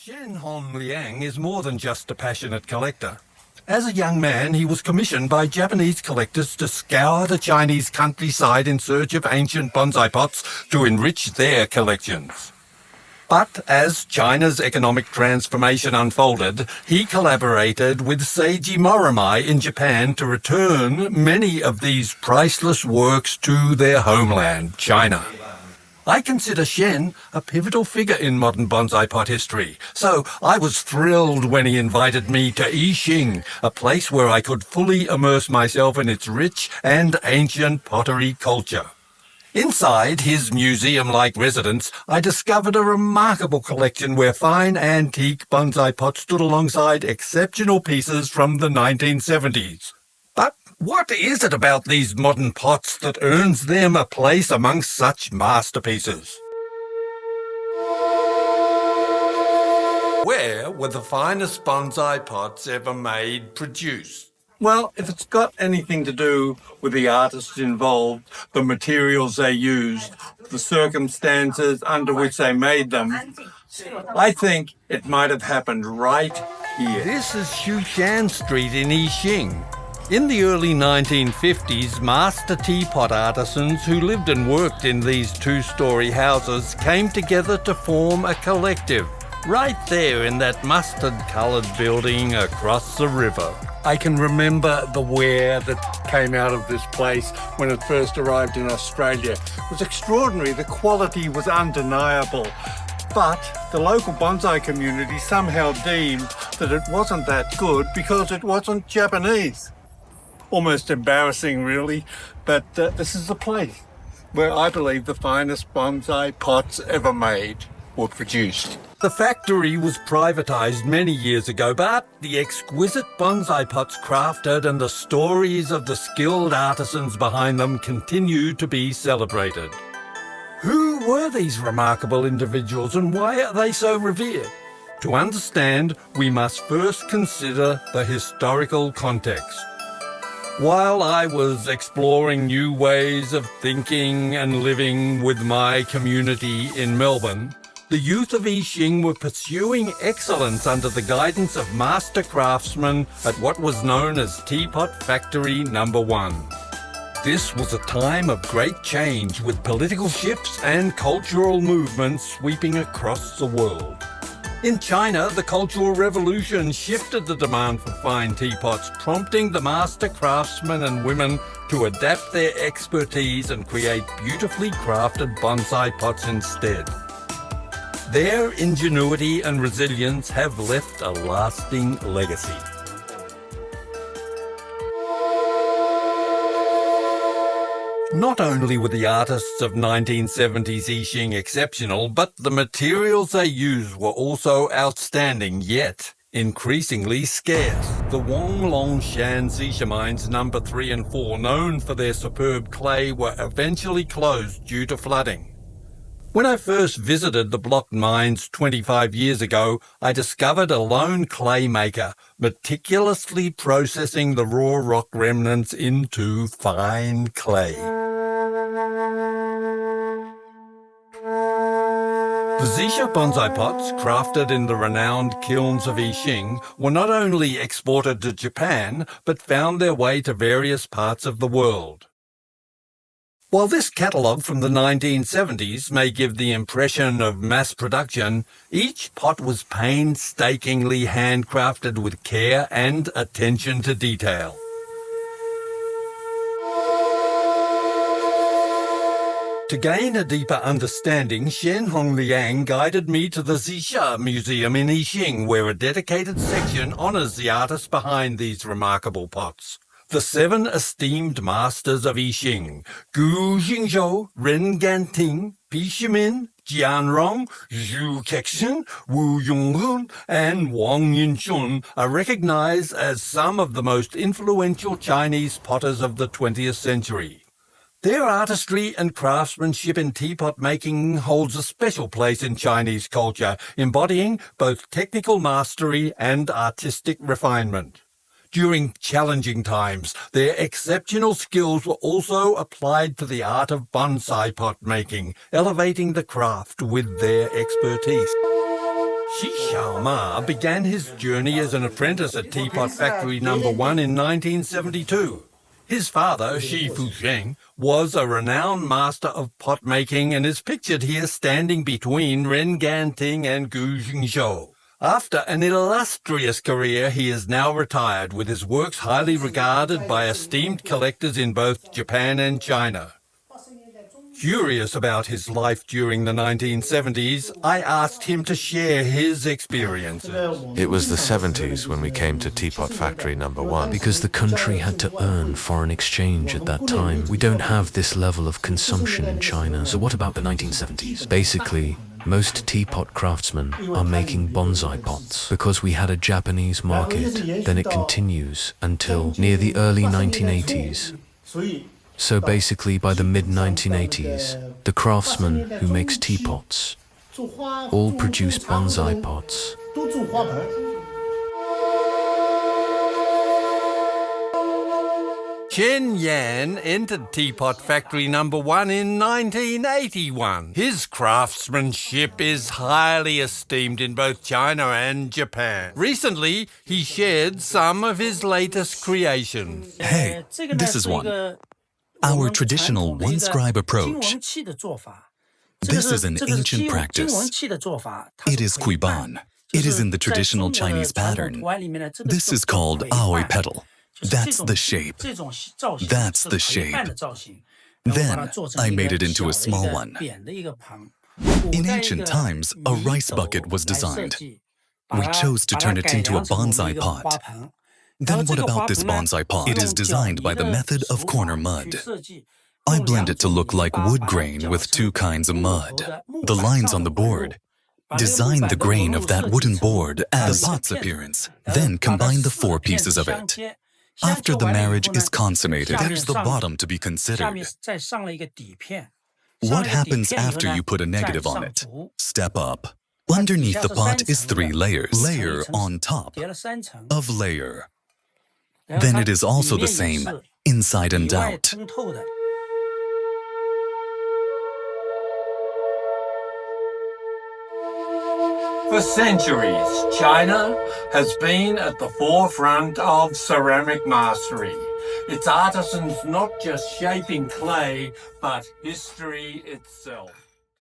Shen Hong Liang is more than just a passionate collector. As a young man, he was commissioned by Japanese collectors to scour the Chinese countryside in search of ancient bonsai pots to enrich their collections. But as China's economic transformation unfolded, he collaborated with Seiji Morimai in Japan to return many of these priceless works to their homeland, China. I consider Shen a pivotal figure in modern bonsai pot history, so I was thrilled when he invited me to Yixing, a place where I could fully immerse myself in its rich and ancient pottery culture. Inside his museum-like residence, I discovered a remarkable collection where fine antique bonsai pots stood alongside exceptional pieces from the 1970s. But what is it about these modern pots that earns them a place amongst such masterpieces? Where were the finest bonsai pots ever made produced? Well, if it's got anything to do with the artists involved, the materials they used, the circumstances under which they made them, I think it might have happened right here. This is Shushan Street in Yixing. In the early 1950s, master teapot artisans who lived and worked in these two-story houses came together to form a collective, right there in that mustard-coloured building across the river. I can remember the ware that came out of this place when it first arrived in Australia. It was extraordinary. The quality was undeniable. But the local bonsai community somehow deemed that it wasn't that good because it wasn't Japanese. Almost embarrassing, really, but this is the place where I believe the finest bonsai pots ever made were produced. The factory was privatised many years ago, but the exquisite bonsai pots crafted and the stories of the skilled artisans behind them continue to be celebrated. Who were these remarkable individuals and why are they so revered? To understand, we must first consider the historical context. While I was exploring new ways of thinking and living with my community in Melbourne, the youth of Yixing were pursuing excellence under the guidance of master craftsmen at what was known as Teapot Factory No. 1. This was a time of great change with political shifts and cultural movements sweeping across the world. In China, the Cultural Revolution shifted the demand for fine teapots, prompting the master craftsmen and women to adapt their expertise and create beautifully crafted bonsai pots instead. Their ingenuity and resilience have left a lasting legacy. Not only were the artists of 1970s Yixing exceptional, but the materials they used were also outstanding, yet increasingly scarce. The Wanglongshan Xisha mines No. 3 and 4, known for their superb clay, were eventually closed due to flooding. When I first visited the blocked mines 25 years ago, I discovered a lone clay maker meticulously processing the raw rock remnants into fine clay. The Xisha bonsai pots, crafted in the renowned kilns of Yixing, were not only exported to Japan, but found their way to various parts of the world. While this catalogue from the 1970s may give the impression of mass production, each pot was painstakingly handcrafted with care and attention to detail. To gain a deeper understanding, Shen Hong Liang guided me to the Xisha Museum in Yixing, where a dedicated section honours the artists behind these remarkable pots. The 7 esteemed masters of Yixing, Gu Jingzhou, Ren Ganting, Pi Shimin, Jianrong, Zhu Kexin, Wu Yonghun, and Wang Yinchun, are recognized as some of the most influential Chinese potters of the 20th century. Their artistry and craftsmanship in teapot making holds a special place in Chinese culture, embodying both technical mastery and artistic refinement. During challenging times, their exceptional skills were also applied to the art of bonsai pot making, elevating the craft with their expertise. Shi Xiaoma began his journey as an apprentice at Teapot Factory No. 1 in 1972. His father, Shi Fusheng, was a renowned master of pot making and is pictured here standing between Ren Ganting and Gu Jingzhou. After an illustrious career, he is now retired, with his works highly regarded by esteemed collectors in both Japan and China. Curious about his life during the 1970s, I asked him to share his experiences. It was the 70s when we came to Teapot Factory No. 1. Because the country had to earn foreign exchange at that time. We don't have this level of consumption in China. So what about the 1970s? Basically, most teapot craftsmen are making bonsai pots. Because we had a Japanese market, then it continues until near the early 1980s. So basically, by the mid-1980s, the craftsman who makes teapots all produce bonsai pots. Chen Yan entered Teapot Factory No. 1 in 1981. His craftsmanship is highly esteemed in both China and Japan. Recently, he shared some of his latest creations. Hey, this is one. Our traditional one-scribe approach. This is an ancient practice. It is kuiban. It is in the traditional Chinese pattern. This is called aoi petal. That's the shape. That's the shape. Then I made it into a small one. In ancient times, a rice bucket was designed. We chose to turn it into a bonsai pot. Then what about this bonsai pot? It is designed by the method of corner mud. I blend it to look like wood grain with two kinds of mud. The lines on the board. Design the grain of that wooden board as the pot's appearance. Then combine the four pieces of it. After the marriage is consummated, there's the bottom to be considered. What happens after you put a negative on it? Step up. Underneath the pot is 3 layers. Layer on top of layer. Then it is also the same, inside and out. For centuries, China has been at the forefront of ceramic mastery. Its artisans not just shaping clay, but history itself.